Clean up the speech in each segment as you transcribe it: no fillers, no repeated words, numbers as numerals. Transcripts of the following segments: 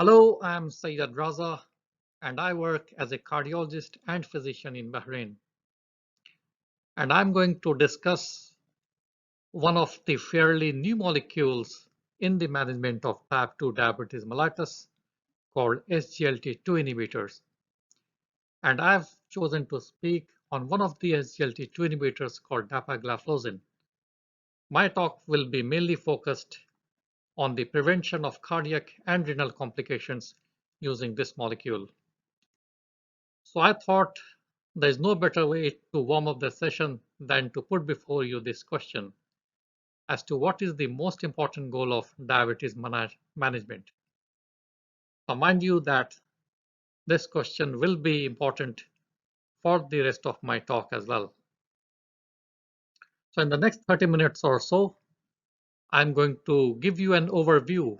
Hello, I'm Sayyid Raza, and I work as a cardiologist and physician in Bahrain. And I'm going to discuss one of the fairly new molecules in the management of type 2 diabetes mellitus called SGLT2 inhibitors. And I've chosen to speak on one of the SGLT2 inhibitors called dapagliflozin. My talk will be mainly focused on the prevention of cardiac and renal complications using this molecule. So I thought there is no better way to warm up the session than to put before you this question as to what is the most important goal of diabetes management. Now, mind you that this question will be important for the rest of my talk as well. So in the next 30 minutes or so, I'm going to give you an overview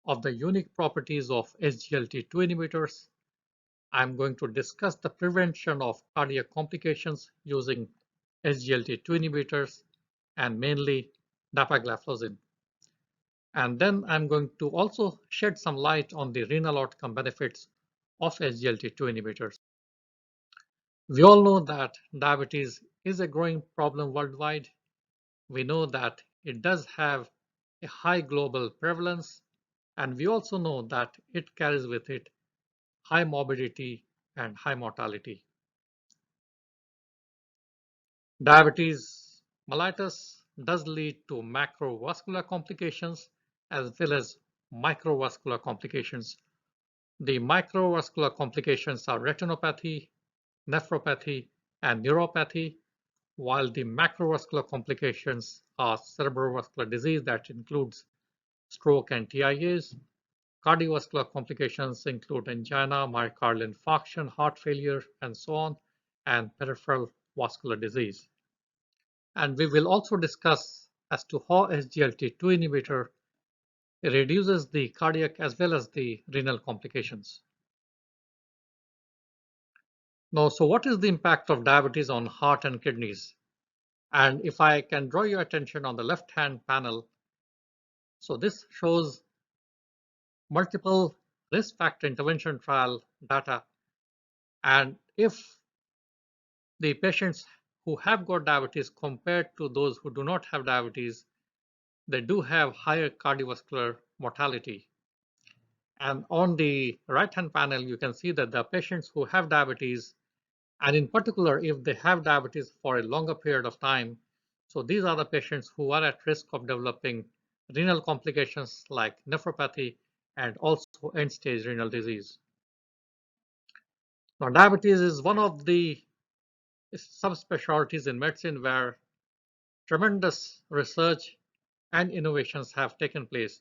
of the unique properties of SGLT2 inhibitors. I'm going to discuss the prevention of cardiac complications using SGLT2 inhibitors and mainly dapagliflozin. And then I'm going to also shed some light on the renal outcome benefits of SGLT2 inhibitors. We all know that diabetes is a growing problem worldwide. We know that it does have a high global prevalence, and we also know that it carries with it high morbidity and high mortality. Diabetes mellitus does lead to macrovascular complications as well as microvascular complications. The microvascular complications are retinopathy, nephropathy, and neuropathy, while the macrovascular complications are cerebrovascular disease that includes stroke and TIAs. Cardiovascular complications include angina, myocardial infarction, heart failure, and so on, and peripheral vascular disease. And we will also discuss as to how SGLT2 inhibitor reduces the cardiac as well as the renal complications. Now, so what is the impact of diabetes on heart and kidneys? And if I can draw your attention on the left-hand panel, so this shows multiple risk factor intervention trial data. And if the patients who have got diabetes compared to those who do not have diabetes, they do have higher cardiovascular mortality. And on the right-hand panel, you can see that the patients who have diabetes, and in particular, if they have diabetes for a longer period of time, so these are the patients who are at risk of developing renal complications like nephropathy and also end-stage renal disease. Now, diabetes is one of the subspecialties in medicine where tremendous research and innovations have taken place,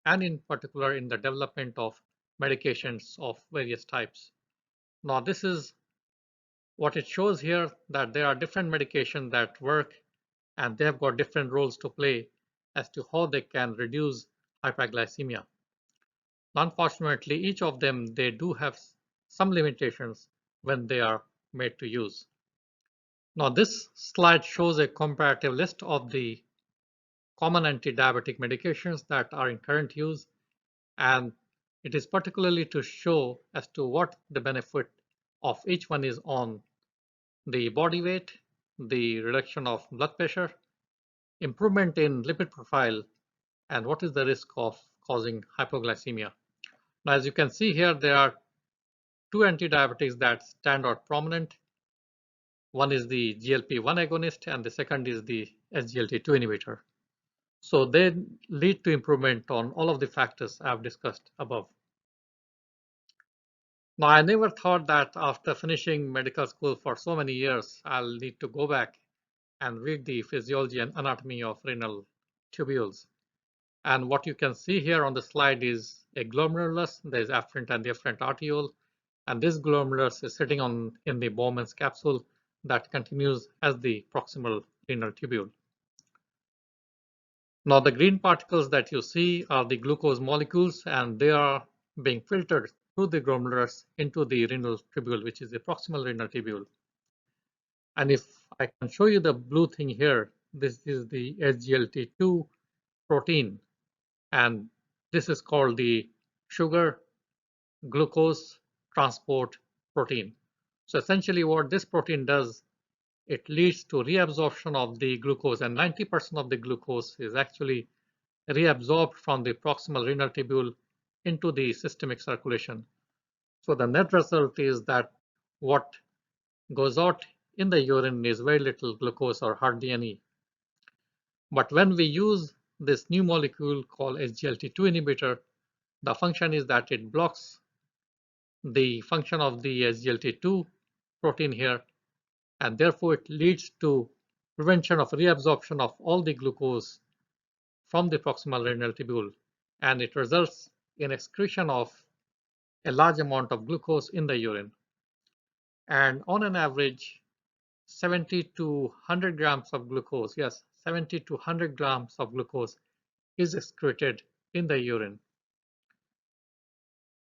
and in particular in the development of medications of various types. Now, this is what it shows here, that there are different medications that work and they have got different roles to play as to how they can reduce hyperglycemia. Unfortunately, each of them, they do have some limitations when they are made to use. Now, this slide shows a comparative list of the common anti-diabetic medications that are in current use, and it is particularly to show as to what the benefit of each one is on the body weight, the reduction of blood pressure, improvement in lipid profile, and what is the risk of causing hypoglycemia. Now, as you can see here, there are two antidiabetics that stand out prominent. One is the GLP-1 agonist, and the second is the SGLT2 inhibitor. So they lead to improvement on all of the factors I've discussed above. Now, I never thought that after finishing medical school for so many years, I'll need to go back and read the physiology and anatomy of renal tubules. And what you can see here on the slide is a glomerulus. There's afferent and efferent arteriole. And this glomerulus is sitting in the Bowman's capsule that continues as the proximal renal tubule. Now, the green particles that you see are the glucose molecules, and they are being filtered through the glomerulus into the renal tubule, which is the proximal renal tubule. And if I can show you the blue thing here, this is the SGLT2 protein, and this is called the sugar glucose transport protein. So essentially what this protein does, it leads to reabsorption of the glucose, and 90% of the glucose is actually reabsorbed from the proximal renal tubule into the systemic circulation. So the net result is that what goes out in the urine is very little glucose or hardly any. But when we use this new molecule called SGLT2 inhibitor, the function is that it blocks the function of the SGLT2 protein here, and therefore it leads to prevention of reabsorption of all the glucose from the proximal renal tubule, and it results in excretion of a large amount of glucose in the urine. And on an average, 70 to 100 grams of glucose, yes, 70 to 100 grams of glucose is excreted in the urine.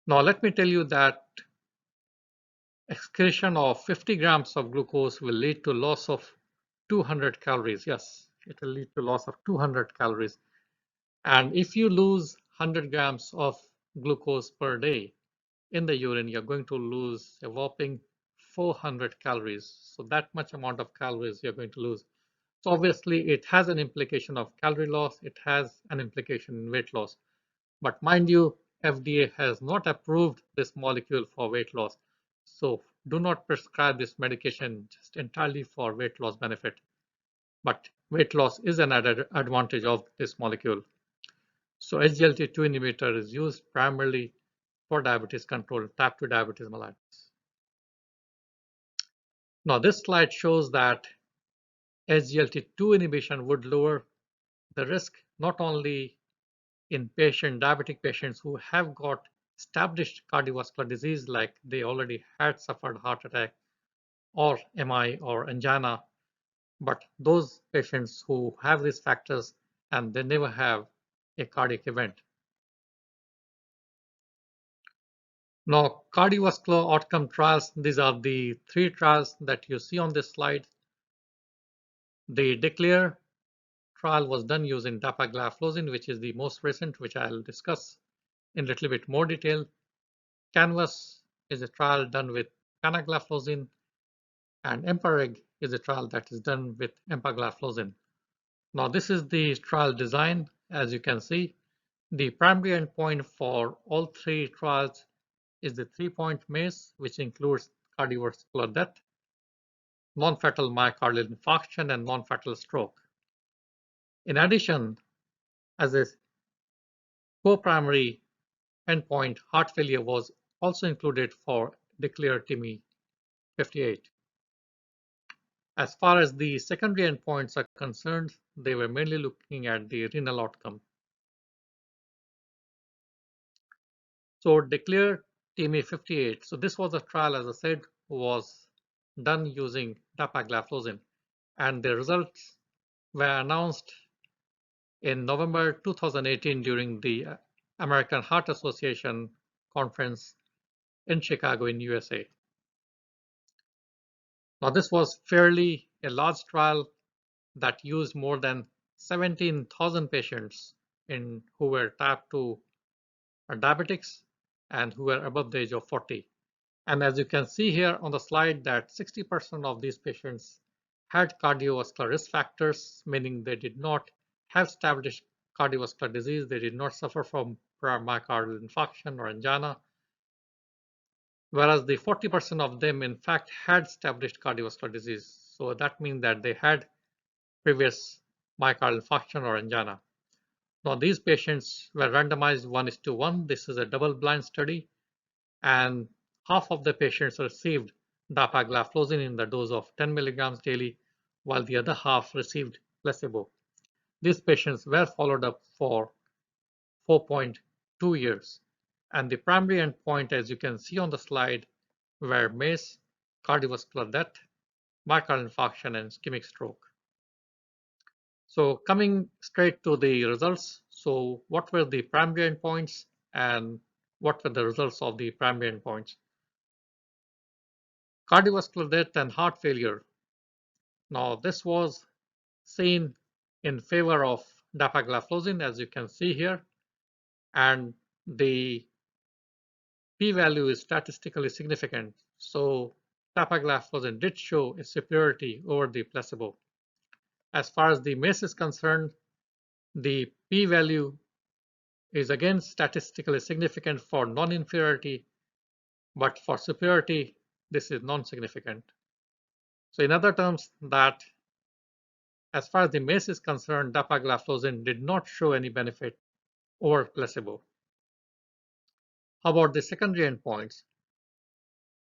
Now let me tell you that excretion of 50 grams of glucose will lead to loss of 200 calories. Yes, it will lead to loss of 200 calories. And if you lose 100 grams of glucose per day in the urine, you're going to lose a whopping 400 calories. So that much amount of calories you're going to lose. So obviously it has an implication of calorie loss. It has an implication in weight loss. But mind you, FDA has not approved this molecule for weight loss. So do not prescribe this medication just entirely for weight loss benefit. But weight loss is an added advantage of this molecule. So SGLT2 inhibitor is used primarily for diabetes control, type 2 diabetes mellitus. Now this slide shows that SGLT2 inhibition would lower the risk not only in diabetic patients who have got established cardiovascular disease, like they already had suffered heart attack or MI or angina, but those patients who have these factors and they never have a cardiac event. Now, cardiovascular outcome trials, these are the three trials that you see on this slide. The DECLARE trial was done using dapagliflozin, which is the most recent, which I'll discuss in a little bit more detail. CANVAS is a trial done with panagliflozin, and EMPA-REG is a trial that is done with empagliflozin. Now, this is the trial design. As you can see, the primary endpoint for all three trials is the 3-point MACE, which includes cardiovascular death, non-fatal myocardial infarction, and non-fatal stroke. In addition, as a co-primary endpoint, heart failure was also included for DECLARE TIMI 58. As far as the secondary endpoints are concerned, they were mainly looking at the renal outcome. So DECLARE TIMI 58. So this was a trial, as I said, was done using dapagliflozin, and the results were announced in November 2018 during the American Heart Association conference in Chicago in USA. Now this was fairly a large trial that used more than 17,000 patients who were type 2 diabetics and who were above the age of 40. And as you can see here on the slide that 60% of these patients had cardiovascular risk factors, meaning they did not have established cardiovascular disease, they did not suffer from prior myocardial infarction or angina, whereas the 40% of them in fact had established cardiovascular disease. So that means that they had previous myocardial infarction or angina. Now these patients were randomized 1:1. This is a double-blind study, and half of the patients received dapagliflozin in the dose of 10 milligrams daily, while the other half received placebo. These patients were followed up for 4.2 years, and the primary endpoint, as you can see on the slide, were MACE, cardiovascular death, myocardial infarction, and ischemic stroke. So coming straight to the results, so what were the primary endpoints and what were the results of the primary endpoints? Cardiovascular death and heart failure. Now this was seen in favor of dapagliflozin, as you can see here, and the p-value is statistically significant. So dapagliflozin did show a superiority over the placebo. As far as the MACE is concerned, the p-value is again statistically significant for non-inferiority, but for superiority, this is non-significant. So in other terms, that as far as the MACE is concerned, dapagliflozin did not show any benefit over placebo. How about the secondary endpoints?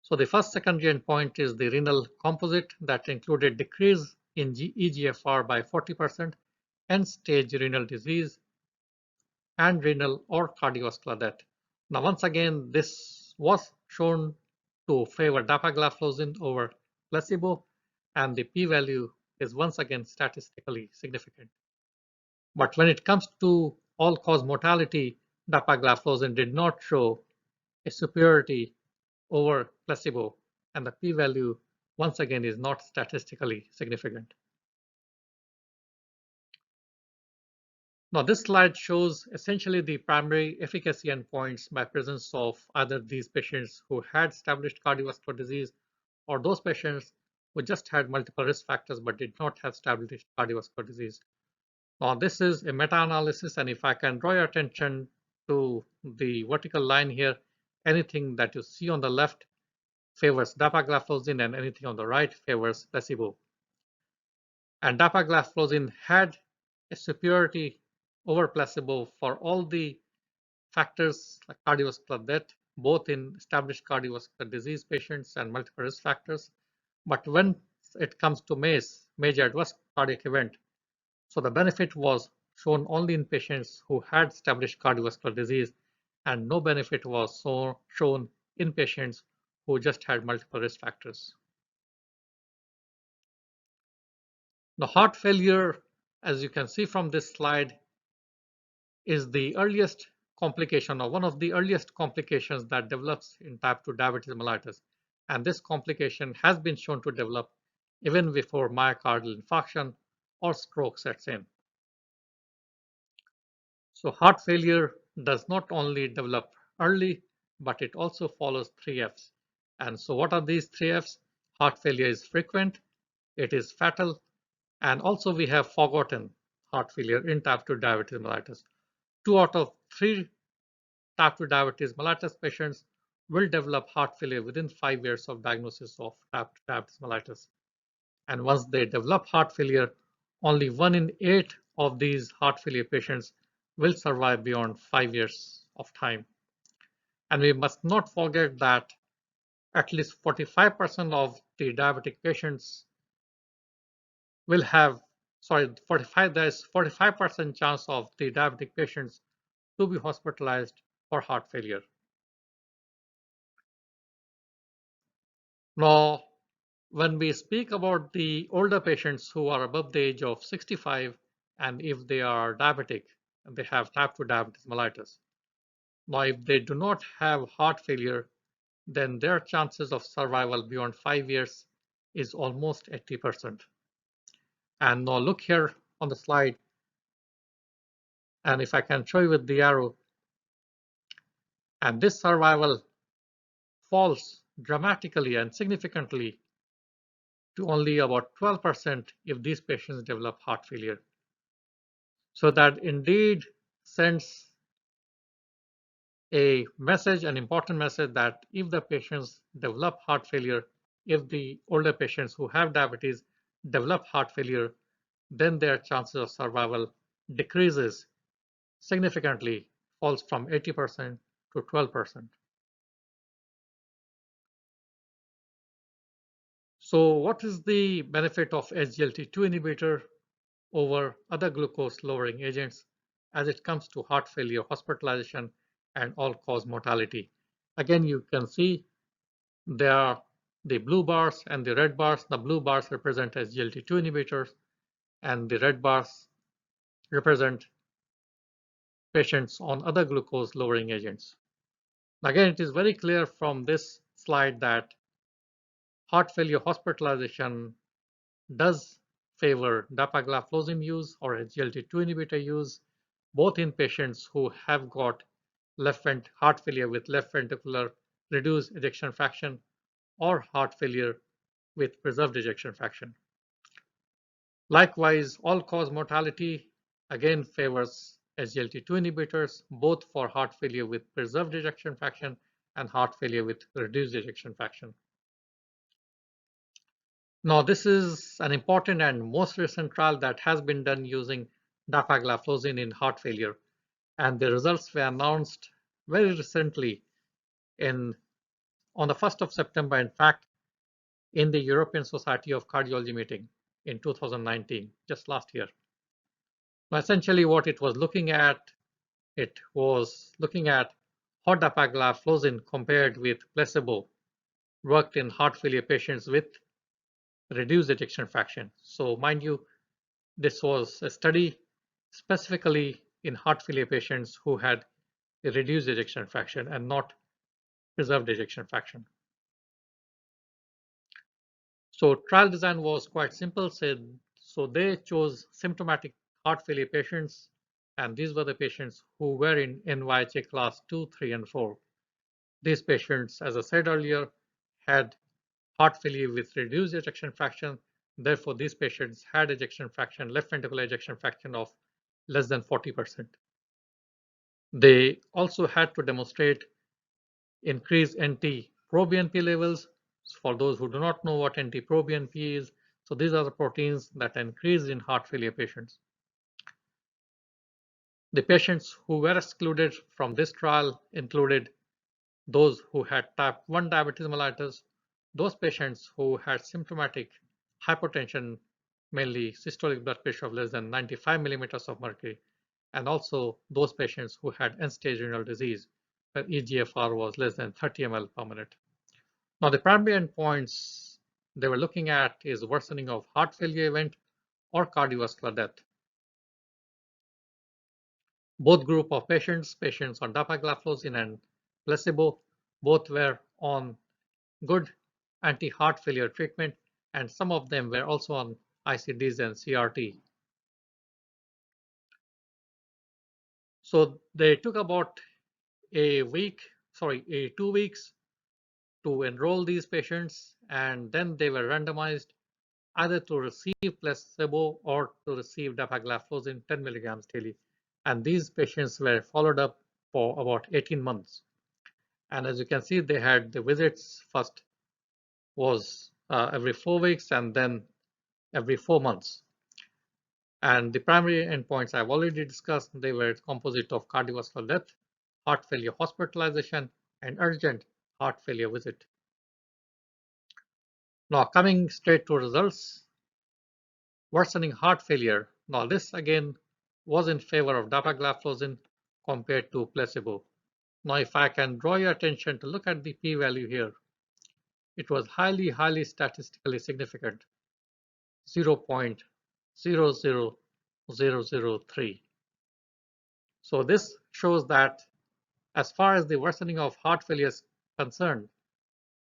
So the first secondary endpoint is the renal composite that included decrease in eGFR by 40%, end-stage renal disease, and renal or cardiovascular death. Now, once again, this was shown to favor dapagliflozin over placebo, and the p-value is once again statistically significant. But when it comes to all-cause mortality, dapagliflozin did not show a superiority over placebo, and the p-value once again is not statistically significant. Now, this slide shows essentially the primary efficacy endpoints by presence of either these patients who had established cardiovascular disease or those patients who just had multiple risk factors but did not have established cardiovascular disease. Now, this is a meta-analysis, and if I can draw your attention to the vertical line here, anything that you see on the left favors dapagliflozin and anything on the right favors placebo. And dapagliflozin had a superiority over placebo for all the factors like cardiovascular death, both in established cardiovascular disease patients and multiple risk factors. But when it comes to MACE, major adverse cardiac event, so the benefit was shown only in patients who had established cardiovascular disease, and no benefit was shown in patients who just had multiple risk factors. Now, heart failure, as you can see from this slide, is the earliest complication or one of the earliest complications that develops in type 2 diabetes mellitus. And this complication has been shown to develop even before myocardial infarction or stroke sets in. So heart failure does not only develop early, but it also follows 3Fs. And so what are these 3Fs? Heart failure is frequent, it is fatal, and also we have forgotten heart failure in type 2 diabetes mellitus. 2 out of 3 type 2 diabetes mellitus patients will develop heart failure within 5 years of diagnosis of type 2 diabetes mellitus. And once they develop heart failure, only 1 in 8 of these heart failure patients will survive beyond 5 years of time. And we must not forget that at least 45% of the diabetic patients will have, there is 45% chance of the diabetic patients to be hospitalized for heart failure. Now, when we speak about the older patients who are above the age of 65, and if they are diabetic and they have type 2 diabetes mellitus, now if they do not have heart failure, then their chances of survival beyond 5 years is almost 80%. And now look here on the slide, and if I can show you with the arrow, and this survival falls dramatically and significantly to only about 12% if these patients develop heart failure. So that indeed sends a message, an important message, that if the patients develop heart failure, if the older patients who have diabetes develop heart failure, then their chances of survival decreases significantly, falls from 80% to 12%. So what is the benefit of SGLT2 inhibitor over other glucose lowering agents as it comes to heart failure, hospitalization, and all-cause mortality? Again, you can see there are the blue bars and the red bars. The blue bars represent SGLT2 inhibitors, and the red bars represent patients on other glucose lowering agents. Again, it is very clear from this slide that heart failure hospitalization does favor dapagliflozin use or SGLT2 inhibitor use, both in patients who have got heart failure with left ventricular reduced ejection fraction, or heart failure with preserved ejection fraction. Likewise, all-cause mortality again favors SGLT2 inhibitors, both for heart failure with preserved ejection fraction and heart failure with reduced ejection fraction. Now, this is an important and most recent trial that has been done using dapagliflozin in heart failure, and the results were announced very recently in on the 1st of September, in fact, in the European Society of Cardiology meeting in 2019, just last year. Now, essentially what it was looking at how dapagliflozin compared with placebo worked in heart failure patients with reduced ejection fraction. So mind you, this was a study specifically in heart failure patients who had a reduced ejection fraction and not preserved ejection fraction. So trial design was quite simple. So they chose symptomatic heart failure patients, and these were the patients who were in NYHA class 2, 3, and 4. These patients, as I said earlier, had heart failure with reduced ejection fraction. Therefore, these patients had left ventricular ejection fraction of less than 40%. They also had to demonstrate increased NT-proBNP levels. For those who do not know what NT-proBNP is, so these are the proteins that increase in heart failure patients. The patients who were excluded from this trial included those who had type 1 diabetes mellitus, those patients who had symptomatic hypertension, mainly systolic blood pressure of less than 95 millimeters of mercury, and also those patients who had end-stage renal disease, where eGFR was less than 30 ml per minute. Now, the primary endpoints they were looking at is worsening of heart failure event or cardiovascular death. Both group of patients on dapagliflozin and placebo, both were on good anti-heart failure treatment, and some of them were also on ICDs and CRT. So they took about 2 weeks to enroll these patients, and then they were randomized either to receive placebo or to receive dapagliflozin 10 milligrams daily. And these patients were followed up for about 18 months. And as you can see, they had the visits. First was every 4 weeks and then every 4 months. And the primary endpoints I've already discussed. They were composite of cardiovascular death, heart failure hospitalization, and urgent heart failure visit. Now, coming straight to results, worsening heart failure. Now, this again was in favor of dapagliflozin compared to placebo. Now, if I can draw your attention to look at the p-value here, it was highly statistically significant, 0.00003. So this shows that as far as the worsening of heart failure is concerned,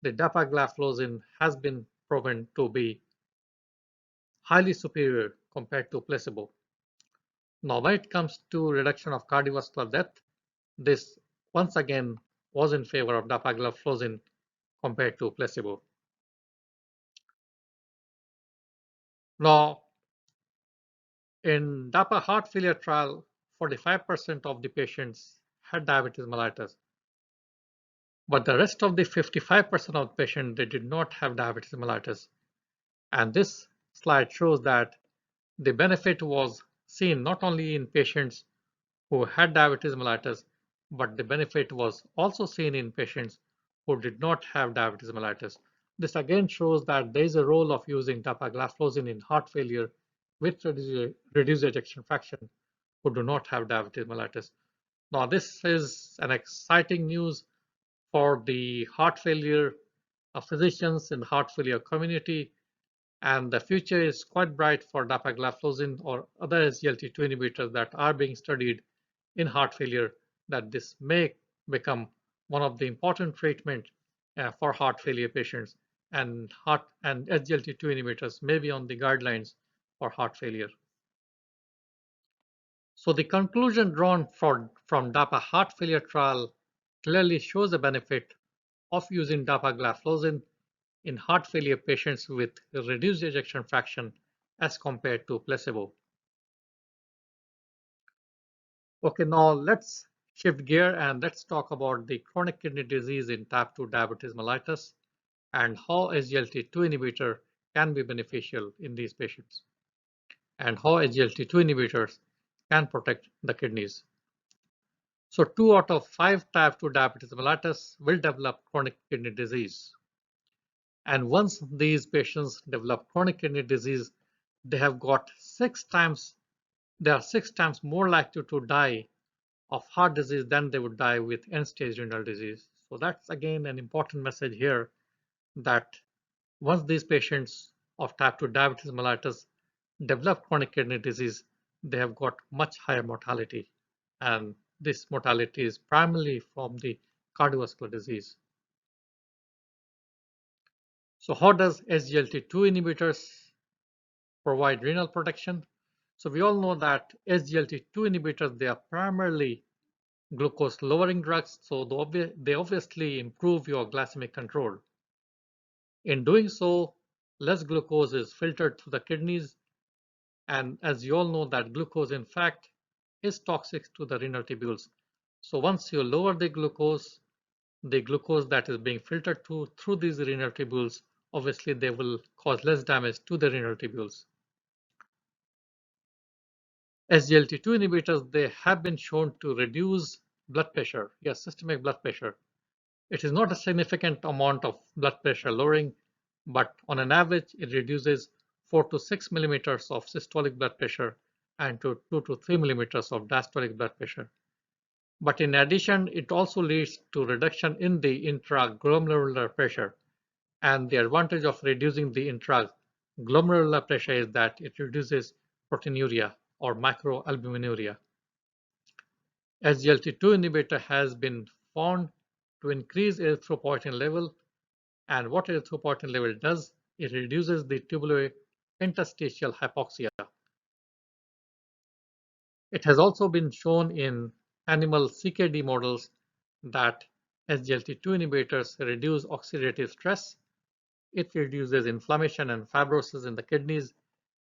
the dapagliflozin has been proven to be highly superior compared to placebo. Now, when it comes to reduction of cardiovascular death, this once again was in favor of dapagliflozin compared to placebo. Now, in DAPA heart failure trial, 45% of the patients had diabetes mellitus, but the rest of the 55% of the patients, they did not have diabetes mellitus. And this slide shows that the benefit was seen not only in patients who had diabetes mellitus, but the benefit was also seen in patients who did not have diabetes mellitus. This again shows that there is a role of using dapagliflozin in heart failure with reduced ejection fraction who do not have diabetes mellitus. Now, this is an exciting news for the heart failure physicians in the heart failure community, and the future is quite bright for dapagliflozin or other SGLT2 inhibitors that are being studied in heart failure, that this may become one of the important treatment for heart failure patients, and SGLT2 inhibitors may be on the guidelines for heart failure. So the conclusion drawn from DAPA heart failure trial clearly shows the benefit of using dapagliflozin in heart failure patients with reduced ejection fraction as compared to placebo. Okay, now let's shift gear and let's talk about the chronic kidney disease in type 2 diabetes mellitus and how SGLT2 inhibitor can be beneficial in these patients and how SGLT2 inhibitors can protect the kidneys. So 2 out of 5 type 2 diabetes mellitus will develop chronic kidney disease. And once these patients develop chronic kidney disease, they have got they are 6 times more likely to die of heart disease than they would die with end-stage renal disease. So that's again an important message here that once these patients of type 2 diabetes mellitus develop chronic kidney disease, they have got much higher mortality. And this mortality is primarily from the cardiovascular disease. So how does SGLT2 inhibitors provide renal protection? So we all know that SGLT2 inhibitors, they are primarily glucose lowering drugs, so they obviously improve your glycemic control. In doing so, less glucose is filtered through the kidneys, and as you all know that glucose in fact is toxic to the renal tubules. So once you lower the glucose that is being filtered through these renal tubules, obviously they will cause less damage to the renal tubules. SGLT2 inhibitors, they have been shown to reduce blood pressure, yes, systemic blood pressure. It is not a significant amount of blood pressure lowering, but on an average, it reduces 4 to 6 millimeters of systolic blood pressure and to 2 to 3 millimeters of diastolic blood pressure. But in addition, it also leads to reduction in the intraglomerular pressure. And the advantage of reducing the intraglomerular pressure is that it reduces proteinuria or microalbuminuria. SGLT2 inhibitor has been found to increase erythropoietin level, and what erythropoietin level does, it reduces the tubulointerstitial hypoxia. It has also been shown in animal CKD models that SGLT2 inhibitors reduce oxidative stress. It reduces inflammation and fibrosis in the kidneys,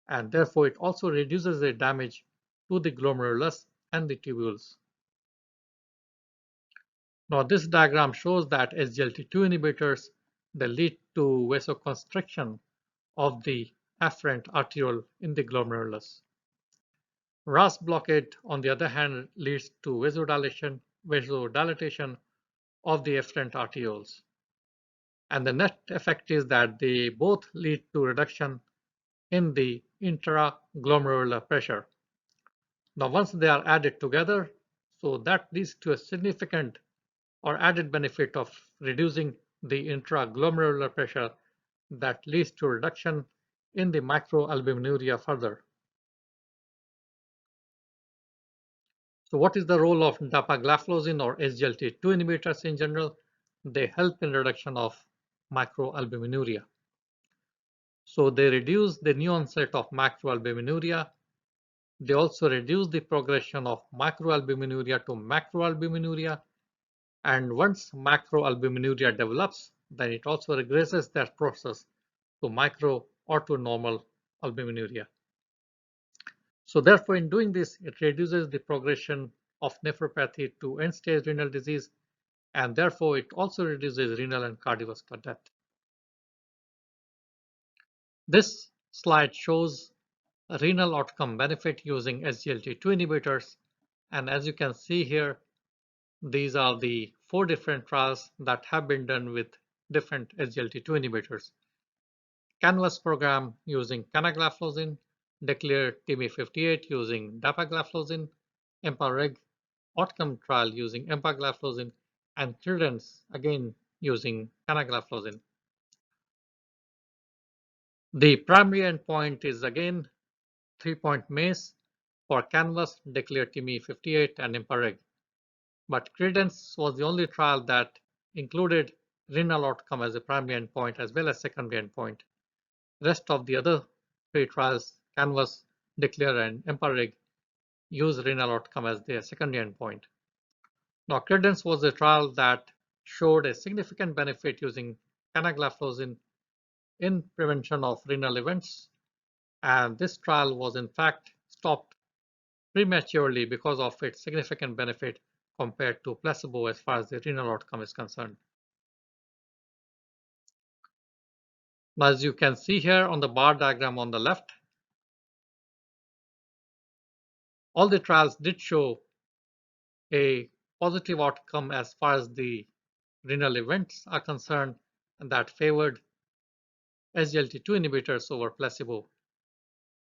and therefore it also reduces the damage to the glomerulus and the tubules. Now this diagram shows that SGLT2 inhibitors, they lead to vasoconstriction of the afferent arteriole in the glomerulus. RAS blockade, on the other hand, leads to vasodilatation of the efferent arterioles. And the net effect is that they both lead to reduction in the intraglomerular pressure. Now, once they are added together, so that leads to a significant or added benefit of reducing the intraglomerular pressure that leads to reduction in the microalbuminuria further. So what is the role of dapagliflozin or SGLT2 inhibitors in general? They help in reduction of microalbuminuria. So they reduce the new onset of macroalbuminuria. They also reduce the progression of microalbuminuria to macroalbuminuria. And once macroalbuminuria develops, then it also regresses that process to micro or to normal albuminuria. So therefore, in doing this, it reduces the progression of nephropathy to end-stage renal disease, and therefore it also reduces renal and cardiovascular death. This slide shows a renal outcome benefit using SGLT2 inhibitors, and as you can see here, these are the 4 different trials that have been done with different SGLT2 inhibitors. Canvas program using canagliflozin, Declare TB58 using dapagliflozin, EMPA-REG outcome trial using empagliflozin, and Credence again using canagliflozin. The primary endpoint is again 3-point MACE for Canvas, Declare TB58, and EMPA-REG. But Credence was the only trial that included renal outcome as a primary endpoint as well as secondary endpoint. Rest of the other 3 trials, Canvas, Declare, and EMPA-REG, use renal outcome as their secondary endpoint. Now, Credence was a trial that showed a significant benefit using canagliflozin in prevention of renal events, and this trial was in fact stopped prematurely because of its significant benefit compared to placebo as far as the renal outcome is concerned. Now, as you can see here on the bar diagram on the left, all the trials did show a positive outcome as far as the renal events are concerned and that favored SGLT2 inhibitors over placebo,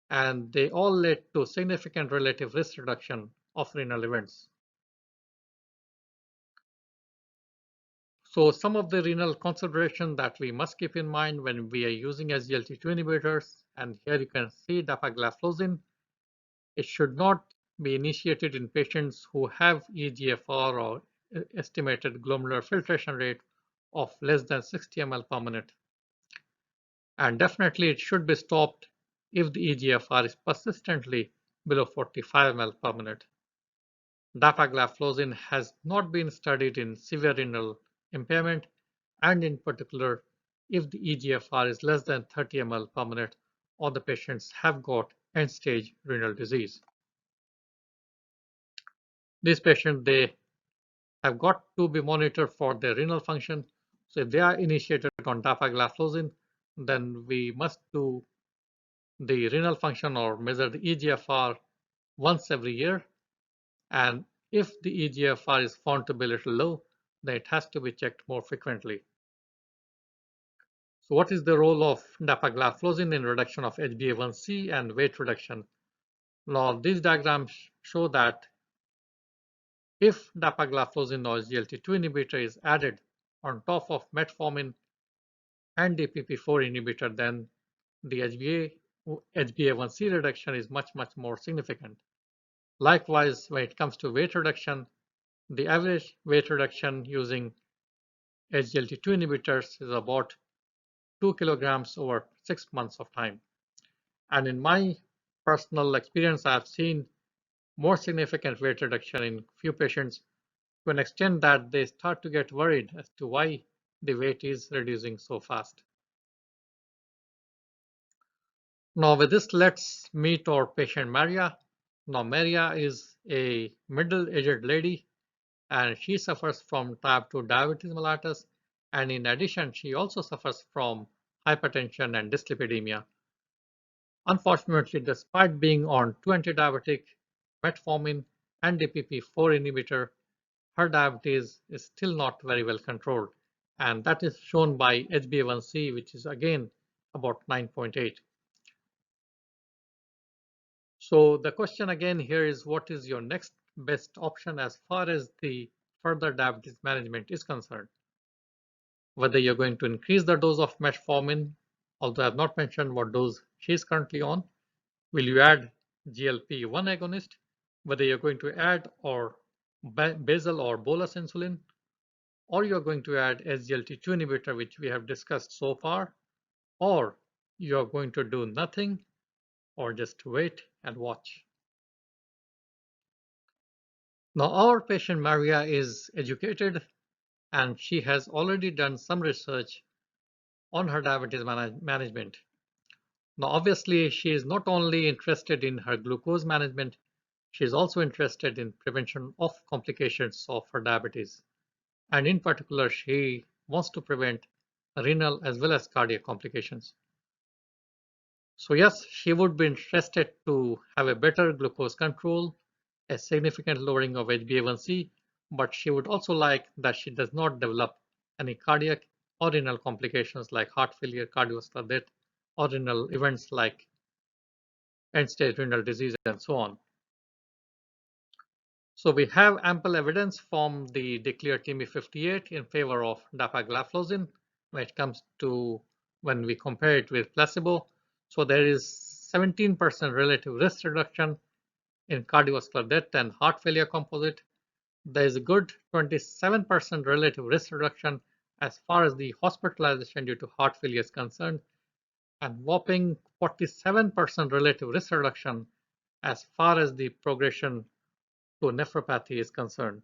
and they all led to significant relative risk reduction of renal events. So some of the renal considerations that we must keep in mind when we are using SGLT2 inhibitors, and here you can see dapagliflozin, it should not be initiated in patients who have eGFR or estimated glomerular filtration rate of less than 60 ml per minute. And definitely it should be stopped if the eGFR is persistently below 45 ml per minute. Dapagliflozin has not been studied in severe renal impairment, and in particular, if the eGFR is less than 30 ml per minute or the patients have got end-stage renal disease. These patients, they have got to be monitored for their renal function. So if they are initiated on dapagliflozin, then we must do the renal function or measure the eGFR once every year. And if the eGFR is found to be a little low, then it has to be checked more frequently. So what is the role of dapagliflozin in reduction of HbA1c and weight reduction? Now these diagrams show that if dapagliflozin or SGLT2 inhibitor is added on top of metformin and DPP4 inhibitor, then the HbA1c reduction is much more significant. Likewise, when it comes to weight reduction, the average weight reduction using SGLT2 inhibitors is about 2 kilograms over 6 months of time. And in my personal experience, I've seen more significant weight reduction in few patients to an extent that they start to get worried as to why the weight is reducing so fast. Now with this, let's meet our patient Maria. Now Maria is a middle-aged lady and she suffers from type 2 diabetes mellitus, and in addition she also suffers from hypertension and dyslipidemia. Unfortunately, despite being on 2 antidiabetic, metformin and DPP4 inhibitor, her diabetes is still not very well controlled, and that is shown by HbA1c, which is again about 9.8. So the question again here is, what is your next best option as far as the further diabetes management is concerned? Whether you're going to increase the dose of metformin, although I have not mentioned what dose she is currently on. Will you add GLP-1 agonist? Whether you're going to add or basal or bolus insulin, or you're going to add SGLT2 inhibitor, which we have discussed so far, or you're going to do nothing or just wait and watch. Now our patient Maria is educated and she has already done some research on her diabetes management. Now obviously she is not only interested in her glucose management, she is also interested in prevention of complications of her diabetes. And in particular, she wants to prevent renal as well as cardiac complications. So yes, she would be interested to have a better glucose control, a significant lowering of HbA1c, but she would also like that she does not develop any cardiac or renal complications like heart failure, cardiovascular death, or renal events like end-stage renal disease and so on. So we have ample evidence from the DECLARE TIMI 58 in favor of dapagliflozin when it comes to when we compare it with placebo. So there is 17% relative risk reduction in cardiovascular death and heart failure composite. There is a good 27% relative risk reduction as far as the hospitalization due to heart failure is concerned, and whopping 47% relative risk reduction as far as the progression to nephropathy is concerned.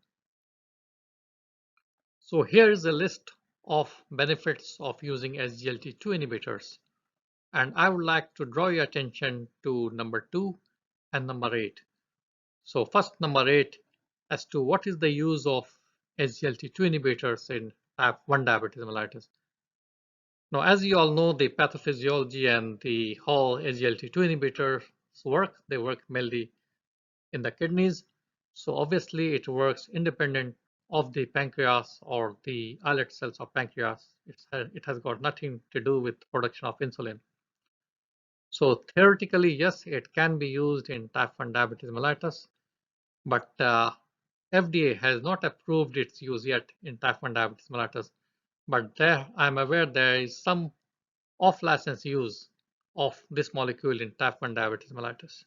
So here is a list of benefits of using SGLT2 inhibitors. And I would like to draw your attention to number 2 and number 8. So first, number 8, as to what is the use of SGLT2 inhibitors in type 1 diabetes mellitus. Now, as you all know, the pathophysiology and the how SGLT2 inhibitors work, they work mainly in the kidneys. So obviously it works independent of the pancreas or the islet cells of pancreas. It has got nothing to do with production of insulin. So theoretically, yes, it can be used in type 1 diabetes mellitus, but FDA has not approved its use yet in type 1 diabetes mellitus. But there, I'm aware there is some off-license use of this molecule in type 1 diabetes mellitus.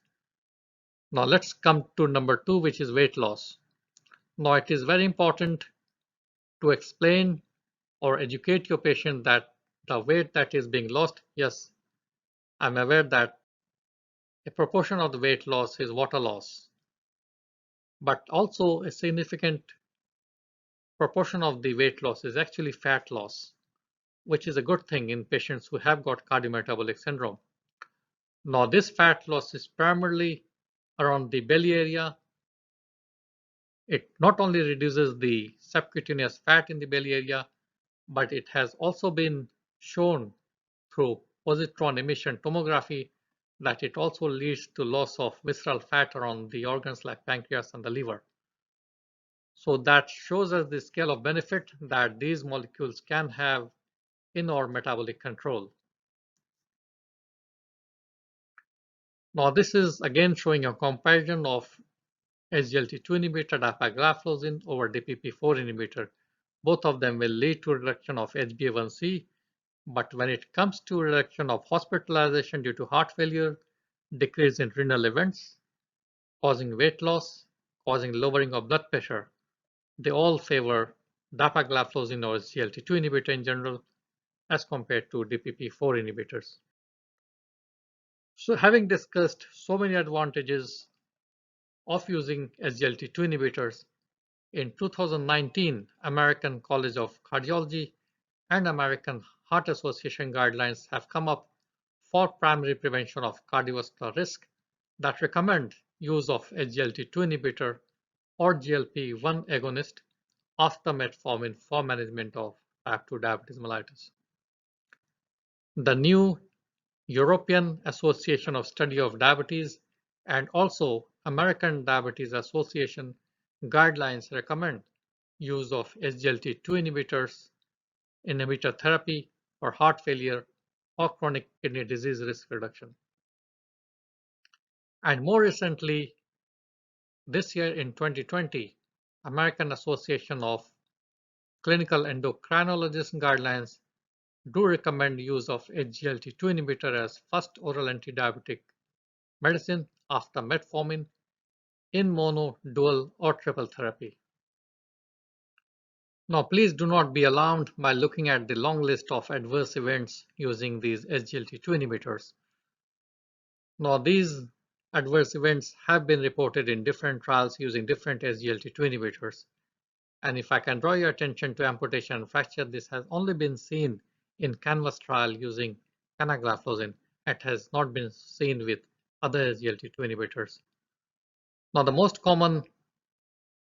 Now let's come to number 2, which is weight loss. Now it is very important to explain or educate your patient that the weight that is being lost, yes, I'm aware that a proportion of the weight loss is water loss, but also a significant proportion of the weight loss is actually fat loss, which is a good thing in patients who have got cardiometabolic syndrome. Now, this fat loss is primarily around the belly area. It not only reduces the subcutaneous fat in the belly area, but it has also been shown through positron emission tomography that it also leads to loss of visceral fat around the organs like pancreas and the liver. So that shows us the scale of benefit that these molecules can have in our metabolic control. Now this is again showing a comparison of SGLT2 inhibitor dapagliflozin over DPP4 inhibitor. Both of them will lead to reduction of HbA1c, but when it comes to reduction of hospitalization due to heart failure, decrease in renal events, causing weight loss, causing lowering of blood pressure, they all favor dapagliflozin or SGLT2 inhibitor in general as compared to DPP4 inhibitors. So having discussed so many advantages of using SGLT2 inhibitors, in 2019, American College of Cardiology and American Heart Association guidelines have come up for primary prevention of cardiovascular risk that recommend use of SGLT2 inhibitor or GLP-1 agonist after metformin for management of type 2 diabetes mellitus. The new European Association of Study of Diabetes and also American Diabetes Association guidelines recommend use of SGLT2 inhibitor therapy for heart failure or chronic kidney disease risk reduction. And more recently, this year in 2020, American Association of Clinical Endocrinologists guidelines do recommend use of SGLT2 inhibitor as first oral antidiabetic medicine after metformin in mono, dual, or triple therapy. Now, please do not be alarmed by looking at the long list of adverse events using these SGLT2 inhibitors. Now, these adverse events have been reported in different trials using different SGLT2 inhibitors. And if I can draw your attention to amputation and fracture, this has only been seen in CANVAS trial using canagliflozin. It has not been seen with other SGLT2 inhibitors. Now, the most common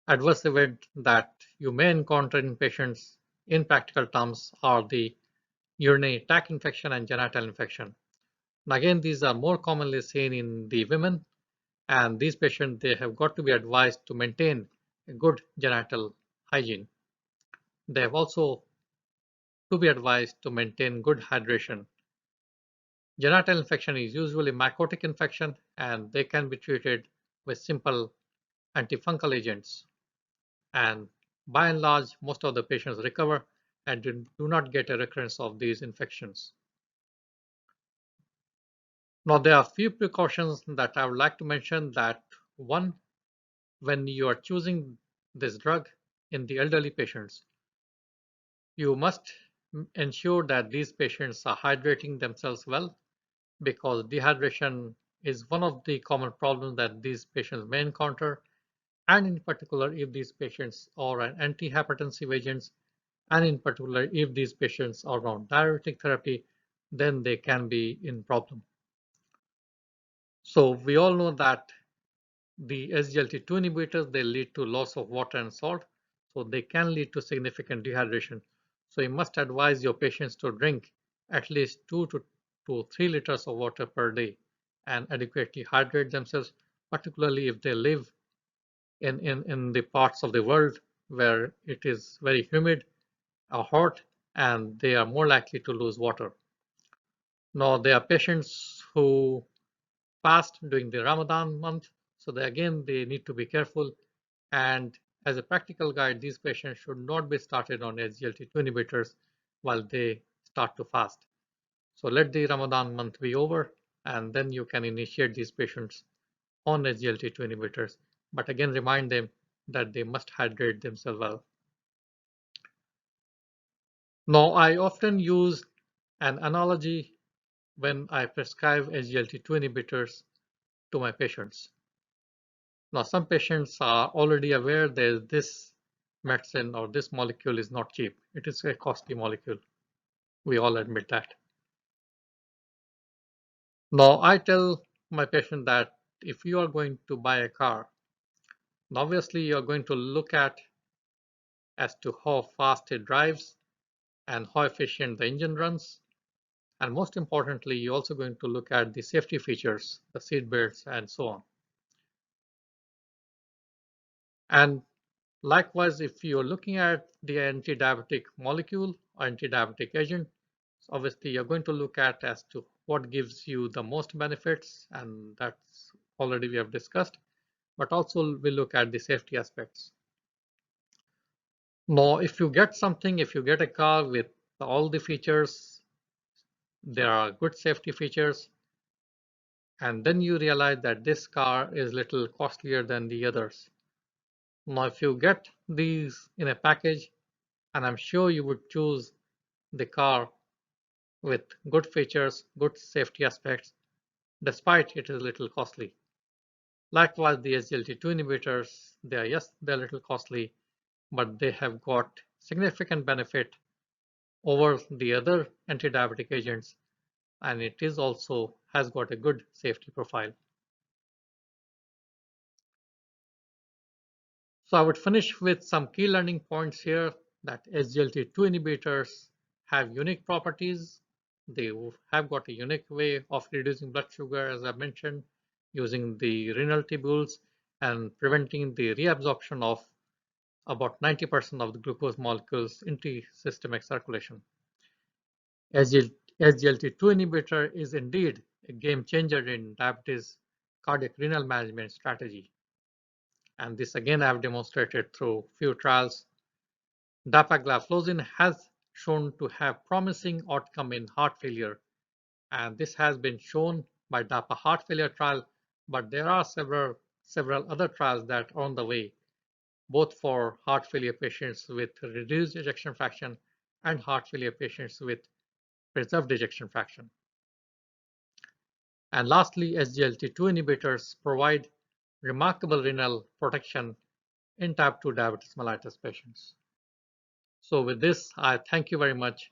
adverse event that you may encounter in patients in practical terms are the urinary tract infection and genital infection. And again, these are more commonly seen in the women, and these patients, they have got to be advised to maintain a good genital hygiene. They have also to be advised to maintain good hydration. Genital infection is usually mycotic infection, and they can be treated with simple antifungal agents. And by and large, most of the patients recover and do not get a recurrence of these infections. Now, there are a few precautions that I would like to mention. That one, when you are choosing this drug in the elderly patients, you must ensure that these patients are hydrating themselves well, because dehydration is one of the common problems that these patients may encounter, and in particular if these patients are on antihypertensive agents, and in particular if these patients are on diuretic therapy, then they can be in problem. So we all know that the SGLT2 inhibitors, they lead to loss of water and salt, so they can lead to significant dehydration. So you must advise your patients to drink at least 2 to 3 liters of water per day and adequately hydrate themselves, particularly if they live in the parts of the world where it is very humid or hot and they are more likely to lose water. Now, there are patients who fast during the Ramadan month, so they need to be careful. And as a practical guide, these patients should not be started on SGLT2 inhibitors while they start to fast. So let the Ramadan month be over, and then you can initiate these patients on SGLT2 inhibitors. But again, remind them that they must hydrate themselves well. Now, I often use an analogy when I prescribe SGLT2 inhibitors to my patients. Now, some patients are already aware that this medicine or this molecule is not cheap. It is a costly molecule. We all admit that. Now, I tell my patient that if you are going to buy a car, obviously you're going to look at as to how fast it drives and how efficient the engine runs. And most importantly, you're also going to look at the safety features, the seat belts, and so on. And likewise, if you're looking at the anti-diabetic molecule or anti-diabetic agent, obviously you're going to look at as to what gives you the most benefits, and that's already we have discussed, but also we look at the safety aspects. Now, if you get a car with all the features, there are good safety features, and then you realize that this car is little costlier than the others. Now, if you get these in a package, and I'm sure you would choose the car with good features, good safety aspects, despite it is a little costly. Likewise, the SGLT2 inhibitors, they're a little costly, but they have got significant benefit over the other anti-diabetic agents, and it is also has got a good safety profile. So I would finish with some key learning points here that SGLT2 inhibitors have unique properties. They have got a unique way of reducing blood sugar, as I mentioned, using the renal tubules and preventing the reabsorption of about 90% of the glucose molecules into systemic circulation. SGLT2 inhibitor is indeed a game changer in diabetes cardiac renal management strategy. And this again I have demonstrated through few trials. Dapagliflozin has shown to have promising outcome in heart failure, and this has been shown by DAPA heart failure trial, but there are several other trials that are on the way, both for heart failure patients with reduced ejection fraction and heart failure patients with preserved ejection fraction. And lastly, SGLT2 inhibitors provide remarkable renal protection in type 2 diabetes mellitus patients. So with this, I thank you very much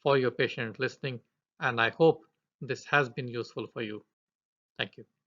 for your patient listening, and I hope this has been useful for you. Thank you.